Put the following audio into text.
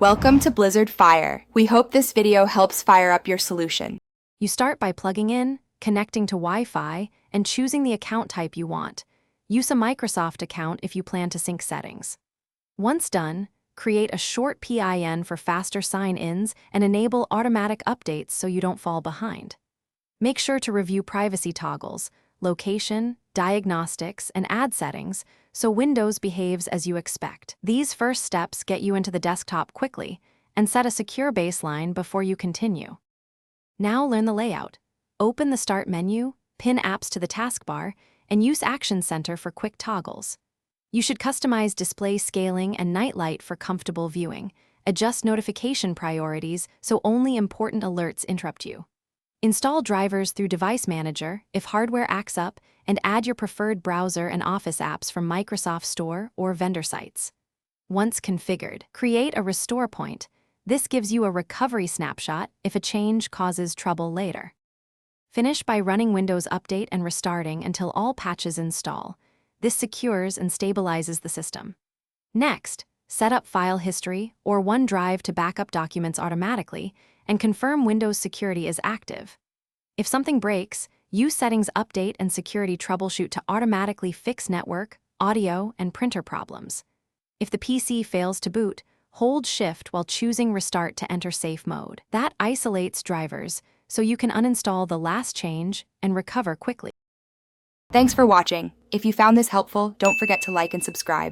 Welcome to Blizzard Fire. We hope this video helps fire up your solution. You start by plugging in, connecting to Wi-Fi, and choosing the account type you want. Use a Microsoft account if you plan to sync settings. Once done, create a short PIN for faster sign-ins and enable automatic updates so you don't fall behind. Make sure to review privacy toggles, location, diagnostics, and ad settings so Windows behaves as you expect. These first steps get you into the desktop quickly and set a secure baseline before you continue. Now learn the layout. Open the Start menu, pin apps to the taskbar, and use Action Center for quick toggles. You should customize display scaling and nightlight for comfortable viewing. Adjust notification priorities so only important alerts interrupt you. Install drivers through Device Manager if hardware acts up, and add your preferred browser and Office apps from Microsoft Store or vendor sites. Once configured, create a restore point. This gives you a recovery snapshot if a change causes trouble later. Finish by running Windows Update and restarting until all patches install. This secures and stabilizes the system. Next, set up file history or OneDrive to back up documents automatically and confirm Windows security is active. If something breaks, use Settings Update and Security Troubleshoot to automatically fix network, audio, and printer problems. If the PC fails to boot, hold Shift while choosing Restart to enter safe mode. That isolates drivers, so you can uninstall the last change and recover quickly. Thanks for watching. If you found this helpful, don't forget to like and subscribe.